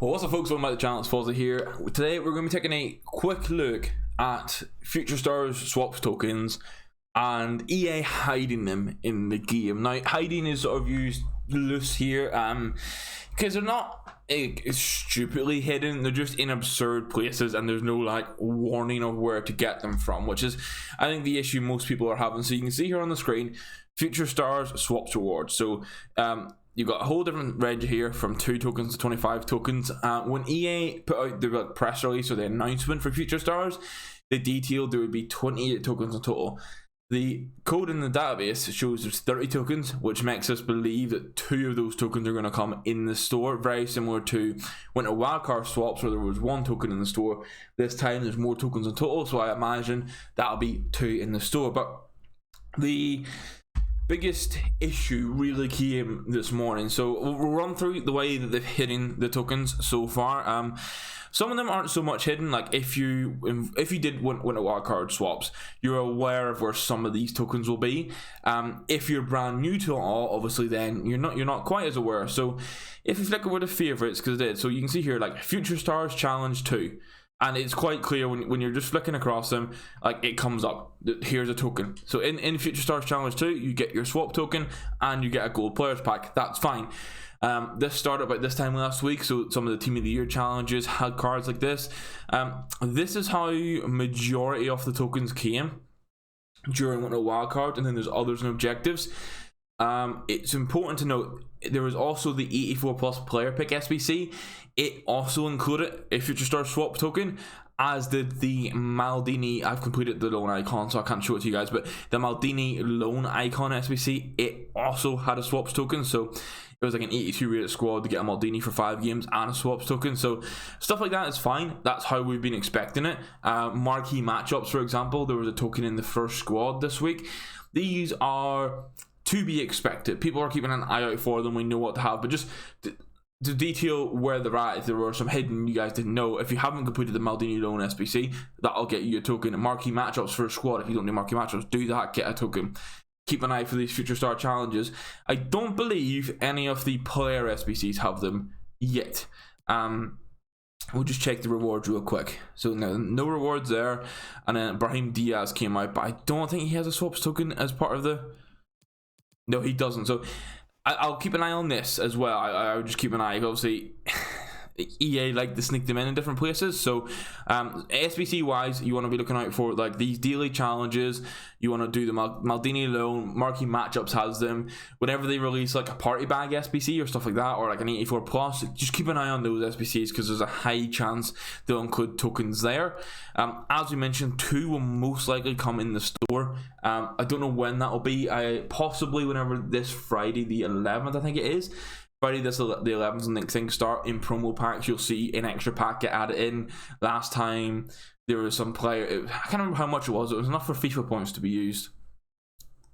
Well, what's up, folks? Welcome back to the channel. It's Fozzy here. Today we're going to be taking a quick look at Future Stars swaps tokens and EA hiding them in the game. Now, hiding is sort of used loose here because they're not stupidly hidden. They're just in absurd places and there's no like warning of where to get them from, which is I think the issue most people are having. So you can see here on the screen Future Stars swaps rewards. So you've got a whole different range here from 2 tokens to 25 tokens. When EA put out the press release or the announcement for Future Stars, they detailed there would be 28 tokens in total. The code in the database shows there's 30 tokens, which makes us believe that 2 of those tokens are going to come in the store. Very similar to Winter Wildcard swaps where there was 1 token in the store. This time there's more tokens in total, so I imagine that'll be 2 in the store. But the biggest issue really came this morning, so we'll run through the way that they've hidden the tokens so far. Some of them aren't so much hidden. Like if you did Winter Wildcard swaps, you're aware of where some of these tokens will be. If you're brand new to it all, obviously then you're not quite as aware. So if you flick over to favorites, because it did, so you can see here like Future Stars Challenge 2. And it's quite clear when you're just flicking across them, like it comes up, here's a token. So in Future Stars Challenge 2, you get your swap token and you get a gold players pack. That's fine. This started about this time last week, so some of the Team of the Year challenges had cards like this. This is how majority of the tokens came during Winter Wildcard, and then there's others and objectives. It's important to note there was also the 84 plus player pick SBC. It also included a Future Star swap token, as did the Maldini. I've completed the loan icon, so I can't show it to you guys, but the Maldini loan icon SBC, it also had a swaps token. So it was like an 82 rated squad to get a Maldini for 5 games and a swaps token. So stuff like that is fine. That's how we've been expecting it. Marquee matchups, for example, there was a token in the first squad this week. These are to be expected. People are keeping an eye out for them. We know what to have, but just to detail where they're at, if there were some hidden you guys didn't know, if you haven't completed the Maldini loan SBC, that'll get you a token. Marquee matchups for a squad, if you don't do marquee matchups, do that, get a token. Keep an eye for these Future Star challenges. I don't believe any of the player SBCs have them yet. We'll just check the rewards real quick. So no rewards there. And then Brahim Diaz came out, but I don't think he has a swaps token as part of the... No, he doesn't. So I'll keep an eye on this as well. I would just keep an eye. Obviously, EA like to sneak them in different places. So SBC wise, you want to be looking out for like these daily challenges. You want to do the Maldini loan. Marquee matchups has them. Whenever they release like a party bag SBC or stuff like that, or like an 84 plus, just keep an eye on those SBCs because there's a high chance they'll include tokens there. As we mentioned, 2 will most likely come in the store. I don't know when that will be. Possibly whenever this Friday the 11th, I think it is. Friday the 11th, and things start in promo packs. You'll see an extra pack get added in. Last time there was some player, I can't remember how much it was enough for FIFA points to be used.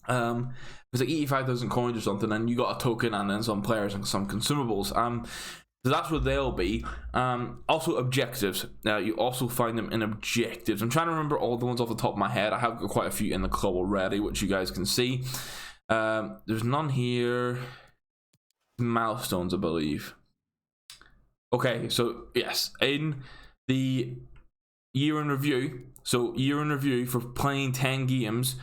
It was like 85,000 coins or something, and you got a token and then some players and some consumables. So that's what they'll be. Also objectives. You also find them in objectives. I'm trying to remember all the ones off the top of my head. I have got quite a few in the club already, which you guys can see. There's none here. Milestones, I believe. Okay, so yes, in the year in review, so year in review for playing 10 games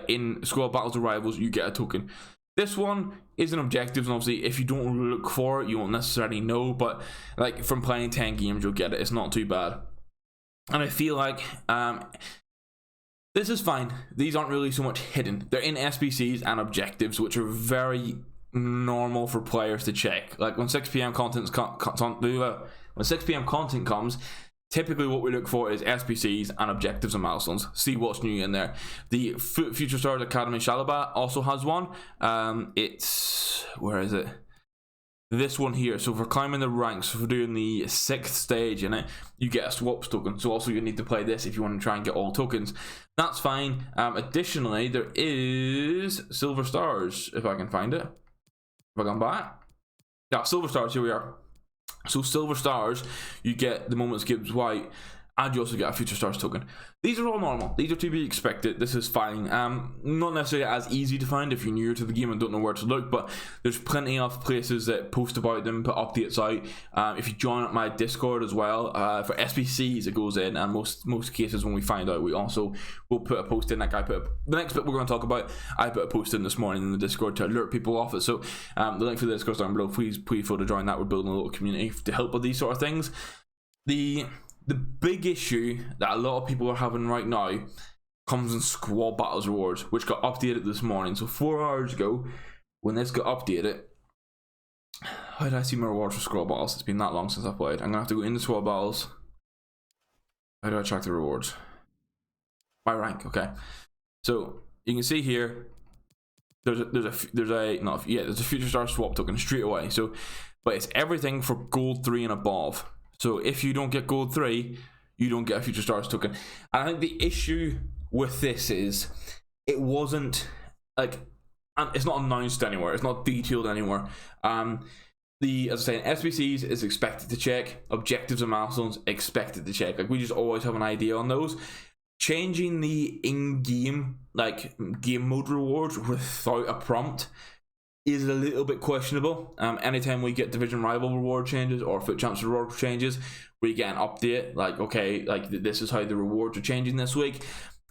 in Squad Battles of Rivals, you get a token. This one is an objective, and obviously if you don't look for it, you won't necessarily know, but like from playing 10 games, you'll get it. It's not too bad. And I feel like this is fine. These aren't really so much hidden. They're in SBCs and objectives, which are very normal for players to check. Like when 6 p.m. content comes, typically what we look for is SBCs and objectives and milestones. See what's new in there. The Future Stars Academy Shalabat also has one. It's where is it? This one here. So for climbing the ranks, for doing the 6th stage in it, you get a swaps token. So also you need to play this if you want to try and get all tokens. That's fine. Additionally, there is Silver Stars, if I can find it. Have I gone back? Yeah, Silver Stars, here we are. So Silver Stars, you get the moments Gibbs White. and you also get a Future Stars token. These are all normal. These are to be expected. This is fine. Not necessarily as easy to find if you're newer to the game and don't know where to look, but there's plenty of places that post about them, put updates out. If you join up my Discord as well, for SBCs it goes in, and most cases when we find out, we also will put a post in. Like the next bit we're going to talk about, I put a post in this morning in the Discord to alert people off it. So the link for the Discord down below. Please feel to join that. We're building a little community to help with these sort of things. The big issue that a lot of people are having right now comes in squad battles rewards, which got updated this morning. So 4 hours ago, when this got updated, how did I see my rewards for squad battles? It's been that long since I played. I'm gonna have to go into squad battles. How do I track the rewards? By rank, okay. So you can see here, there's a Future Star swap token straight away. So, but it's everything for gold 3 and above. So if you don't get gold 3, you don't get a Future Stars token. And I think the issue with this is it wasn't like, it's not announced anywhere, it's not detailed anywhere. As I say, SBCs is expected to check, objectives and milestones expected to check. Like, we just always have an idea on those. Changing the in-game, like, game mode rewards without a prompt is a little bit questionable. Anytime we get division rival reward changes or foot champs reward changes, we get an update like, okay, like this is how the rewards are changing this week.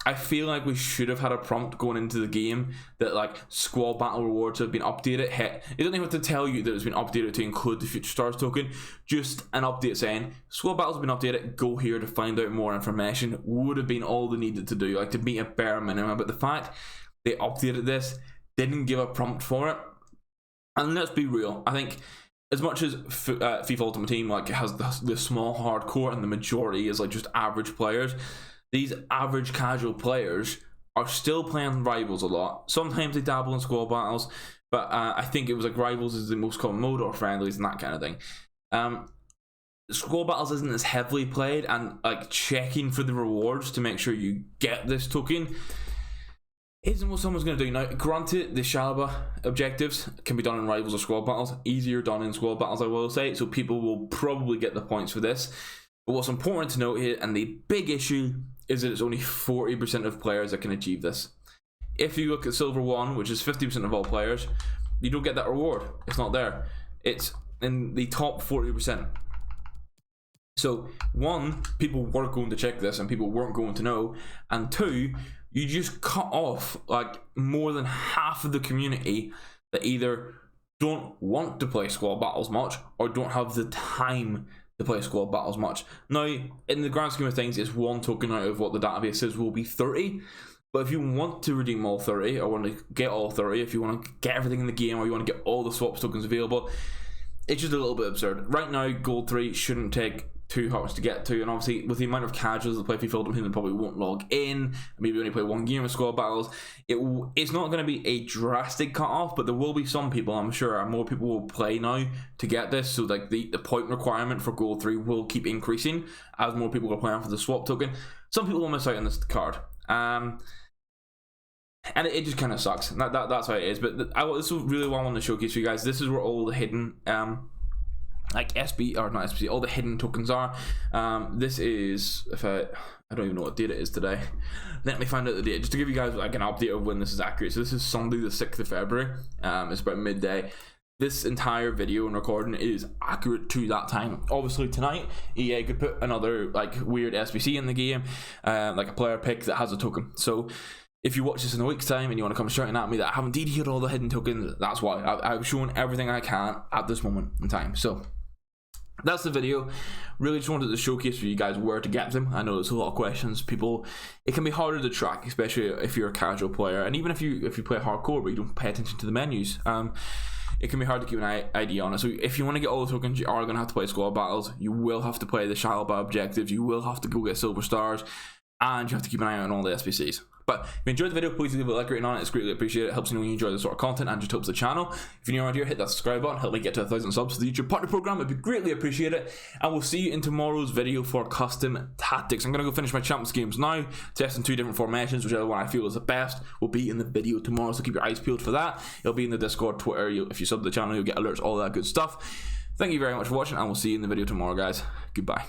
I feel like we should have had a prompt going into the game that like squad battle rewards have been updated. It doesn't even have to tell you that it's been updated to include the Future Stars token. Just an update saying squad battles have been updated, go here to find out more information, would have been all they needed to do, like to meet a bare minimum. But the fact they updated this, didn't give a prompt for it. And let's be real, I think as much as FIFA Ultimate Team like has the small hardcore and the majority is like just average players, these average casual players are still playing Rivals a lot. Sometimes they dabble in squad battles, but I think it was like Rivals is the most common mode, or friendlies and that kind of thing. Squad battles isn't as heavily played, and like checking for the rewards to make sure you get this token isn't what someone's going to do. Now, granted, the Shalba objectives can be done in Rivals or squad battles. Easier done in squad battles, I will say, so people will probably get the points for this. But what's important to note here, and the big issue, is that it's only 40% of players that can achieve this. If you look at Silver 1, which is 50% of all players, you don't get that reward. It's not there. It's in the top 40%. So, 1, people weren't going to check this and people weren't going to know. And 2, you just cut off like more than half of the community that either don't want to play squad battles much or don't have the time to play squad battles much. Now, in the grand scheme of things, it's 1 token out of what the database says will be 30. But if you want to redeem all 30, or want to get all 30, if you want to get everything in the game, or you want to get all the swaps tokens available, it's just a little bit absurd. Right now, gold 3 shouldn't take too hard to get to, and obviously with the amount of casuals that play FIFA Ultimate Team that probably won't log in, maybe only play 1 game of squad battles, it's not going to be a drastic cut off, but there will be some people, I'm sure, and more people will play now to get this, so like the point requirement for gold 3 will keep increasing as more people are playing for the swap token. Some people will miss out on this card, and it just kind of sucks. That's how it is. But this is really what I want to showcase for you guys. This is where all the hidden like all the hidden tokens are. This is, if I don't even know what date it is today. Let me find out the date just to give you guys like an update of when this is accurate. So this is Sunday the 6th of February. It's about midday. This entire video and recording is accurate to that time. Obviously tonight EA could put another like weird SBC in the game, like a player pick that has a token. So if you watch this in a week's time and you want to come shouting at me that I haven't detailed all the hidden tokens, that's why. I've shown everything I can at this moment in time. So that's the video. Really just wanted to showcase for you guys where to get them. I know there's a lot of questions. People, it can be harder to track, especially if you're a casual player, and even if you play hardcore but you don't pay attention to the menus. It can be hard to keep an idea on it. So if you want to get all the tokens, you are going to have to play squad battles. You will have to play the Shalba objectives. You will have to go get silver stars, and you have to keep an eye out on all the SBCs. But if you enjoyed the video, please leave a like rating on it. It's greatly appreciated. It helps me know you enjoy this sort of content and just helps the channel. If you're new around here, hit that subscribe button. Help me get to 1,000 subs to the YouTube partner program. It'd be greatly appreciated. And we'll see you in tomorrow's video for custom tactics. I'm going to go finish my champions games now, testing 2 different formations. Whichever one I feel is the best will be in the video tomorrow. So keep your eyes peeled for that. It'll be in the Discord, Twitter. If you sub to the channel, you'll get alerts, all that good stuff. Thank you very much for watching, and we'll see you in the video tomorrow, guys. Goodbye.